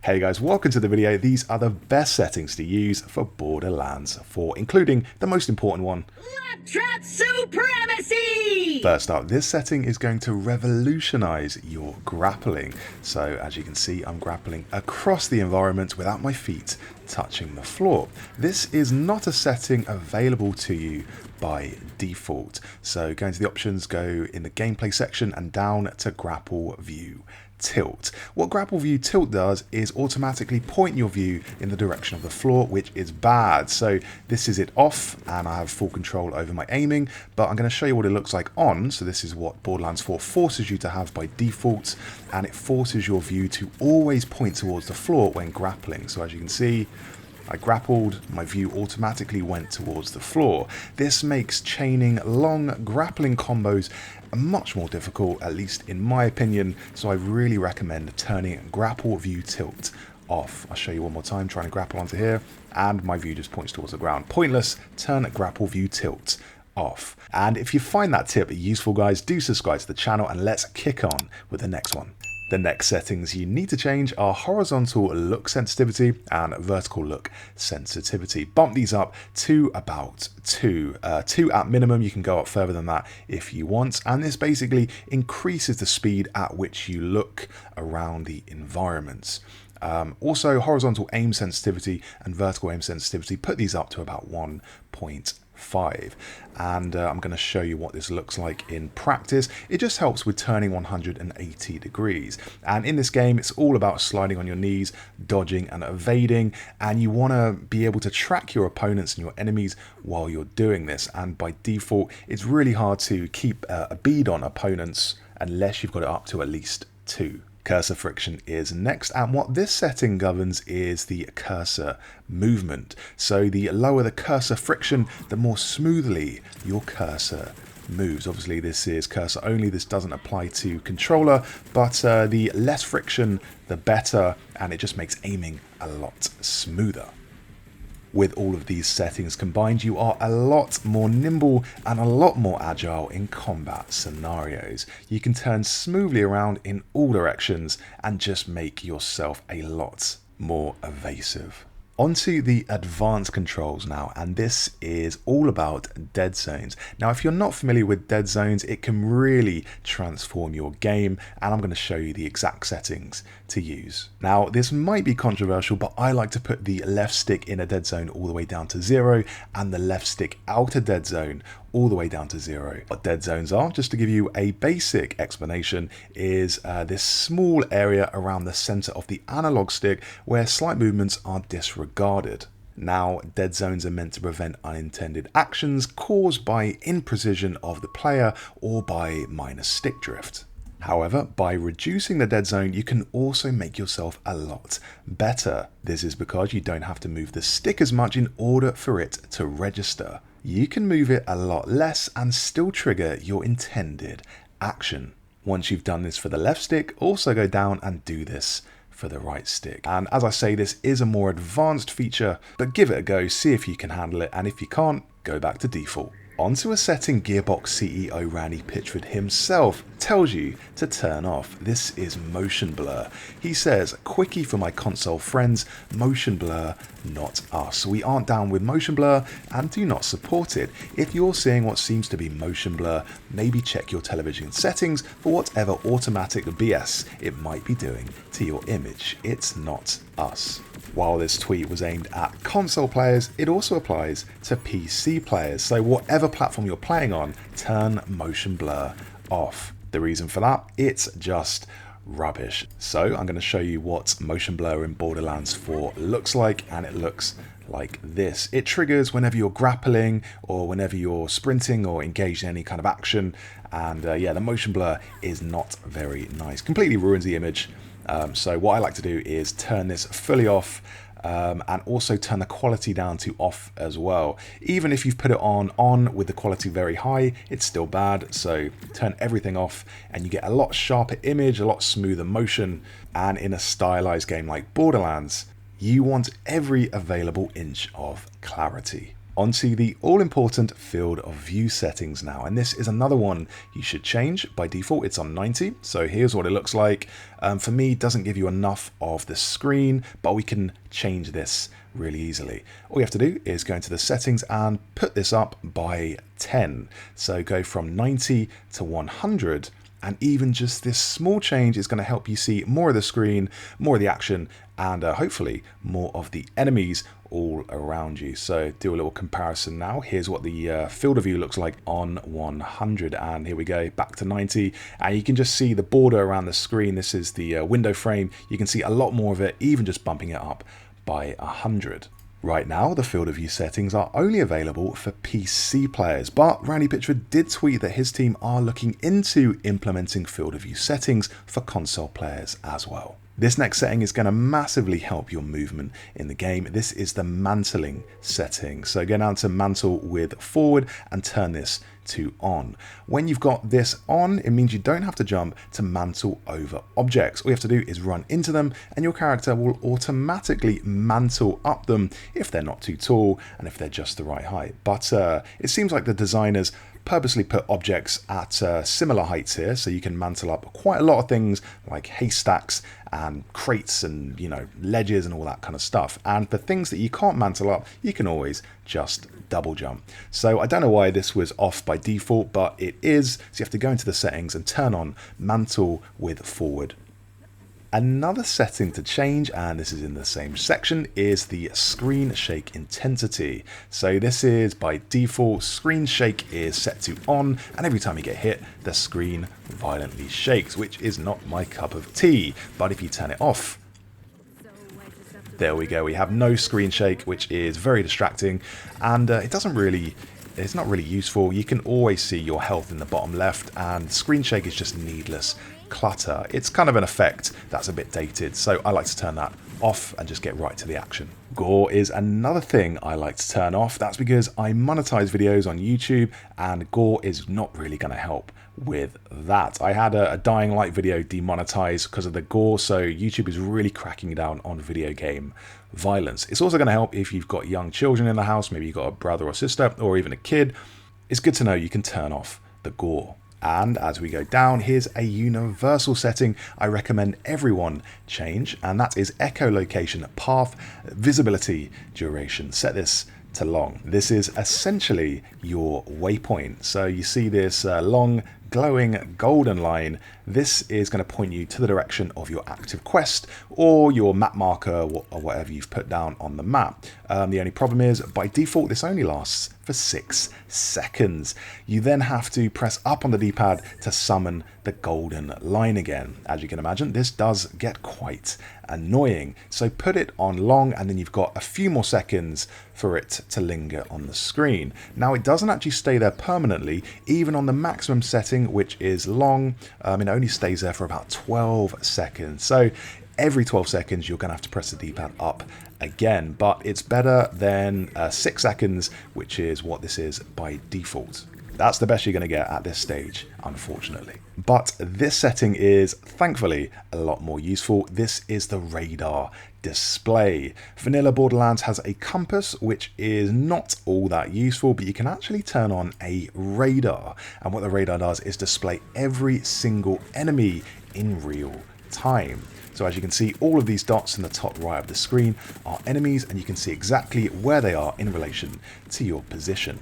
Hey guys, welcome to the video. These are the best settings to use for Borderlands 4, including the most important one. Left trap supremacy! First up, this setting is going to revolutionize your grappling. So as you can see, I'm grappling across the environment without my feet touching the floor. This is not a setting available to you by default. So go into the options, go in the gameplay section and down to grapple view tilt. What grapple view tilt does is automatically point your view in the direction of the floor, which is bad. So this is it off and I have full control over my aiming, but I'm going to show you what it looks like on. So this is what Borderlands 4 forces you to have by default, and it forces your view to always point towards the floor when grappling. So as you can see, I grappled, my view automatically went towards the floor. This makes chaining long grappling combos much more difficult, at least in my opinion, so I really recommend turning grapple view tilt off. I'll show you one more time, trying to grapple onto here, and my view just points towards the ground. Pointless, turn grapple view tilt off. And if you find that tip useful, guys, do subscribe to the channel and let's kick on with the next one. The next settings you need to change are horizontal look sensitivity and vertical look sensitivity. Bump these up to about 2. 2 at minimum. You can go up further than that if you want. And this basically increases the speed at which you look around the environments. Also, horizontal aim sensitivity and vertical aim sensitivity, put these up to about 1.5. And I'm going to show you what this looks like in practice. It just helps with turning 180 degrees. And in this game, it's all about sliding on your knees, dodging and evading. And you want to be able to track your opponents and your enemies while you're doing this. And by default, it's really hard to keep a bead on opponents unless you've got it up to at least 2. Cursor friction is next, and what this setting governs is the cursor movement. So the lower the cursor friction, the more smoothly your cursor moves. Obviously this is cursor only, this doesn't apply to controller, but the less friction the better, and it just makes aiming a lot smoother. With all of these settings combined, you are a lot more nimble and a lot more agile in combat scenarios. You can turn smoothly around in all directions and just make yourself a lot more evasive. Onto the advanced controls now, and this is all about dead zones. Now, if you're not familiar with dead zones, it can really transform your game, and I'm going to show you the exact settings to use. Now, this might be controversial, but I like to put the left stick in a dead zone all the way down to 0, and the left stick out a dead zone all the way down to 0. What dead zones are, just to give you a basic explanation, is this small area around the center of the analog stick where slight movements are disregarded. Now, dead zones are meant to prevent unintended actions caused by imprecision of the player or by minor stick drift. However, by reducing the dead zone, you can also make yourself a lot better. This is because you don't have to move the stick as much in order for it to register. You can move it a lot less and still trigger your intended action. Once you've done this for the left stick, also go down and do this for the right stick. And as I say, this is a more advanced feature, but give it a go, see if you can handle it, and if you can't, go back to default. Onto a setting Gearbox CEO Randy Pitchford himself tells you to turn off. This is motion blur. He says, quickie for my console friends, motion blur, not us. We aren't down with motion blur and do not support it. If you're seeing what seems to be motion blur, maybe check your television settings for whatever automatic BS it might be doing to your image. It's not us. While this tweet was aimed at console players, it also applies to PC players. So whatever platform you're playing on, turn motion blur off. The reason for that, it's just rubbish. So I'm going to show you what motion blur in Borderlands 4 looks like, and it looks like this. It triggers whenever you're grappling or whenever you're sprinting or engaged in any kind of action, and yeah, the motion blur is not very nice. Completely ruins the image. So what I like to do is turn this fully off, and also turn the quality down to off as well. Even if you've put it on with the quality very high, it's still bad. So turn everything off and you get a lot sharper image, a lot smoother motion. And in a stylized game like Borderlands, you want every available inch of clarity. Onto the all-important field of view settings now, and this is another one you should change. By default it's on 90, so here's what it looks like. For me, it doesn't give you enough of the screen, but we can change this really easily. All you have to do is go into the settings and put this up by 10, so go from 90 to 100. And even just this small change is going to help you see more of the screen, more of the action, and hopefully more of the enemies all around you. So do a little comparison now. Here's what the field of view looks like on 100, and here we go back to 90, and you can just see the border around the screen. This is the window frame. You can see a lot more of it, even just bumping it up by 100. Right now, the field of view settings are only available for PC players, but Randy Pitchford did tweet that his team are looking into implementing field of view settings for console players as well. This next setting is going to massively help your movement in the game. This is the mantling setting. So go down to mantle with forward and turn this to on. When you've got this on, it means you don't have to jump to mantle over objects. All you have to do is run into them and your character will automatically mantle up them if they're not too tall and if they're just the right height. But it seems like the designers purposely put objects at similar heights here, so you can mantle up quite a lot of things like haystacks and crates and, you know, ledges and all that kind of stuff. And for things that you can't mantle up, you can always just double jump. So I don't know why this was off by default, but it is. So you have to go into the settings and turn on mantle with forward. Another setting to change, and this is in the same section, is the screen shake intensity. So this is by default, screen shake is set to on, and every time you get hit, the screen violently shakes, which is not my cup of tea. But if you turn it off, there we go, we have no screen shake, which is very distracting, and it's not really useful. You can always see your health in the bottom left, and screen shake is just needless clutter. It's kind of an effect that's a bit dated, so I like to turn that off and just get right to the action. Gore is another thing I like to turn off. That's because I monetize videos on YouTube, and gore is not really going to help with that. I had a Dying Light video demonetized because of the gore, so YouTube is really cracking down on video game violence. It's also going to help if you've got young children in the house, maybe you've got a brother or sister or even a kid. It's good to know you can turn off the gore. And as we go down, here's a universal setting I recommend everyone change, and that is echolocation, path, visibility, duration. Set this to long. This is essentially your waypoint. So you see this long glowing golden line. This is going to point you to the direction of your active quest or your map marker or whatever you've put down on the map. The only problem is by default this only lasts for 6 seconds. You then have to press up on the D-pad to summon the golden line again. As you can imagine, this does get quite annoying. So put it on long, and then you've got a few more seconds for it to linger on the screen. Now it doesn't actually stay there permanently, even on the maximum setting, which is long. It only stays there for about 12 seconds. So every 12 seconds you're going to have to press the D-pad up again, but it's better than 6 seconds, which is what this is by default. That's the best you're going to get at this stage, unfortunately. But this setting is, thankfully, a lot more useful. This is the radar display. Vanilla Borderlands has a compass, which is not all that useful, but you can actually turn on a radar. And what the radar does is display every single enemy in real time. So as you can see, all of these dots in the top right of the screen are enemies, and you can see exactly where they are in relation to your position.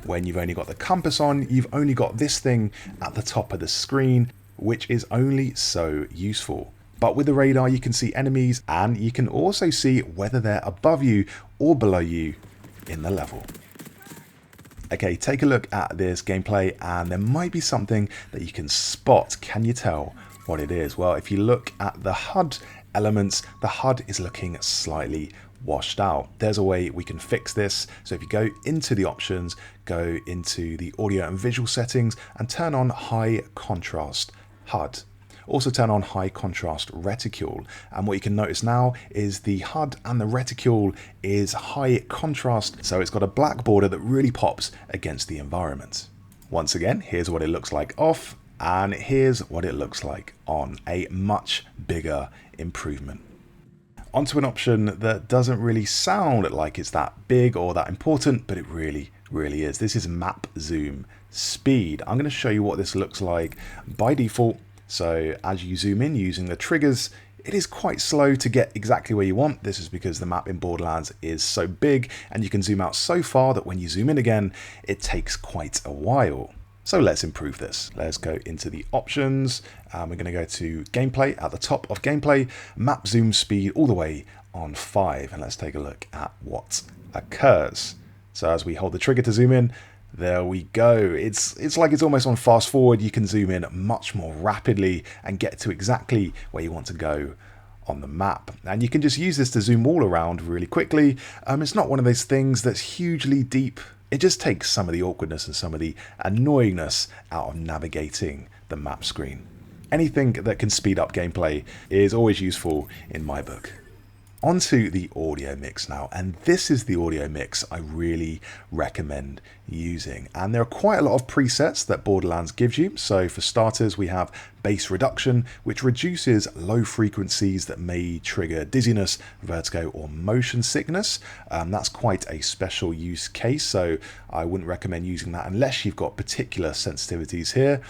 When you've only got the compass on, you've only got this thing at the top of the screen, which is only so useful. But with the radar, you can see enemies, and you can also see whether they're above you or below you in the level. Okay, take a look at this gameplay, and there might be something that you can spot. Can you tell what it is? Well, if you look at the HUD elements, the HUD is looking slightly washed out. There's a way we can fix this. So if you go into the options, go into the audio and visual settings and turn on high contrast HUD. Also turn on high contrast reticule, and what you can notice now is the HUD and the reticule is high contrast, so it's got a black border that really pops against the environment. Once again, here's what it looks like off, and here's what it looks like on. A much bigger improvement. Onto an option that doesn't really sound like it's that big or that important, but it really is. This is map zoom speed. I'm going to show you what this looks like by default. So as you zoom in using the triggers, it is quite slow to get exactly where you want. This is because the map in Borderlands is so big and you can zoom out so far that when you zoom in again, it takes quite a while. So let's improve this. Let's go into the options. We're going to go to gameplay. At the top of gameplay, map zoom speed all the way on 5. And let's take a look at what occurs. So as we hold the trigger to zoom in, there we go. It's like it's almost on fast forward. You can zoom in much more rapidly and get to exactly where you want to go on the map. And you can just use this to zoom all around really quickly. It's not one of those things that's hugely deep. It just takes some of the awkwardness and some of the annoyingness out of navigating the map screen. Anything that can speed up gameplay is always useful in my book. Onto the audio mix now, and this is the audio mix I really recommend using. And there are quite a lot of presets that Borderlands gives you. So for starters, we have bass reduction, which reduces low frequencies that may trigger dizziness, vertigo, or motion sickness. That's quite a special use case, so I wouldn't recommend using that unless you've got particular sensitivities here.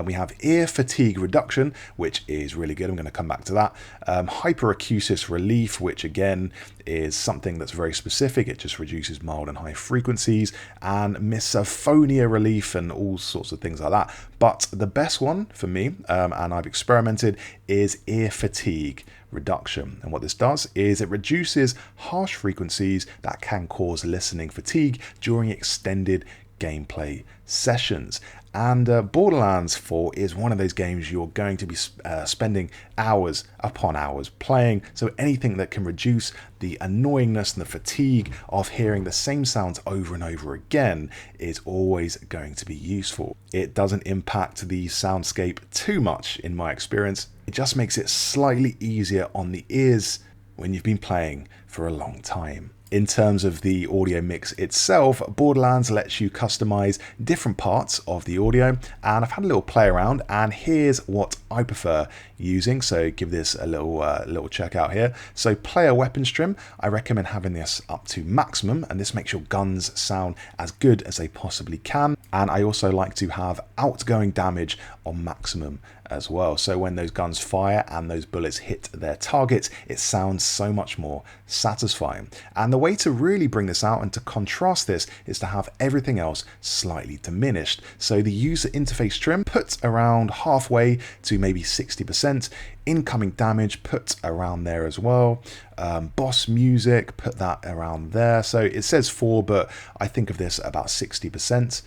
We have ear fatigue reduction, which is really good. I'm going to come back to that. Hyperacusis relief, which again is something that's very specific. It just reduces mild and high frequencies, and misophonia relief and all sorts of things like that. But the best one for me, and I've experimented, is ear fatigue reduction. And what this does is it reduces harsh frequencies that can cause listening fatigue during extended gameplay sessions. And Borderlands 4 is one of those games you're going to be spending hours upon hours playing, so anything that can reduce the annoyingness and the fatigue of hearing the same sounds over and over again is always going to be useful. It doesn't impact the soundscape too much in my experience. It just makes it slightly easier on the ears when you've been playing for a long time. In terms of the audio mix itself, Borderlands lets you customize different parts of the audio, and I've had a little play around, and here's what I prefer using. So give this a little check out here. So player weapons trim, I recommend having this up to maximum, and this makes your guns sound as good as they possibly can. And I also like to have outgoing damage on maximum as well. So when those guns fire and those bullets hit their targets, it sounds so much more satisfying. And the way to really bring this out and to contrast this is to have everything else slightly diminished. So the user interface trim, put around halfway to maybe 60%. Incoming damage, put around there as well. Boss music, put that around there. So it says 4, but I think of this about 60%.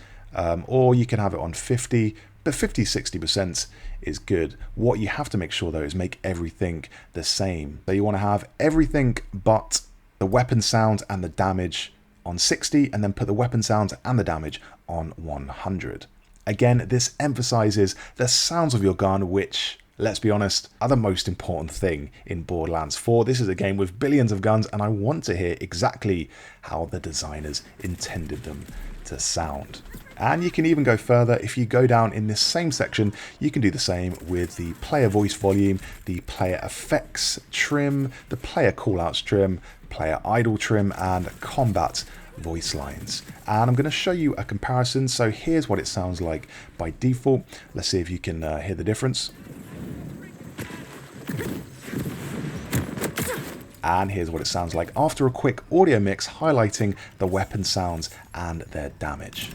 Or you can have it on 50, but 50-60% is good. What you have to make sure though is make everything the same. So you want to have everything but the weapon sound and the damage on 60, and then put the weapon sounds and the damage on 100. Again, this emphasizes the sounds of your gun, which, let's be honest, are the most important thing in Borderlands 4. This is a game with billions of guns, and I want to hear exactly how the designers intended them to sound. And you can even go further. If you go down in this same section, you can do the same with the player voice volume, the player effects trim, the player callouts trim, player idle trim, and combat voice lines. And I'm going to show you a comparison. So here's what it sounds like by default. Let's see if you can hear the difference. And here's what it sounds like after a quick audio mix highlighting the weapon sounds and their damage.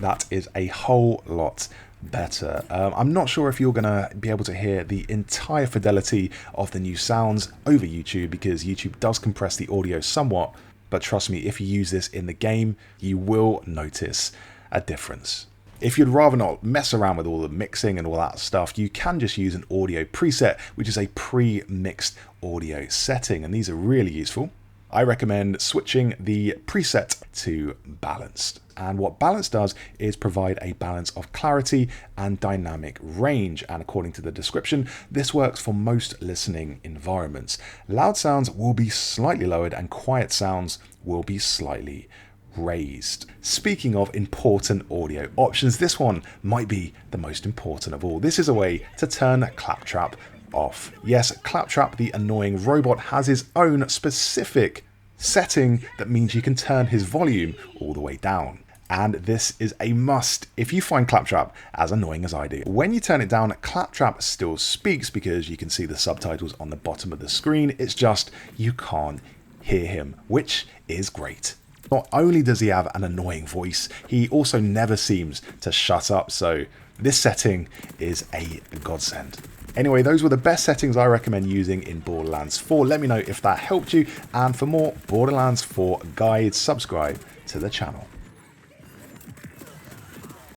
That is a whole lot better. I'm not sure if you're going to be able to hear the entire fidelity of the new sounds over YouTube, because YouTube does compress the audio somewhat, but trust me, if you use this in the game, you will notice a difference. If you'd rather not mess around with all the mixing and all that stuff, you can just use an audio preset, which is a pre-mixed audio setting, and these are really useful. I recommend switching the preset to balanced. And what balanced does is provide a balance of clarity and dynamic range. And according to the description, this works for most listening environments. Loud sounds will be slightly lowered and quiet sounds will be slightly raised. Speaking of important audio options, this one might be the most important of all. This is a way to turn Claptrap off. Yes, Claptrap, the annoying robot, has his own specific setting that means you can turn his volume all the way down. And this is a must if you find Claptrap as annoying as I do. When you turn it down, Claptrap still speaks because you can see the subtitles on the bottom of the screen. It's just you can't hear him, which is great. Not only does he have an annoying voice, he also never seems to shut up, so this setting is a godsend. Anyway, those were the best settings I recommend using in Borderlands 4. Let me know if that helped you, and for more Borderlands 4 guides, subscribe to the channel.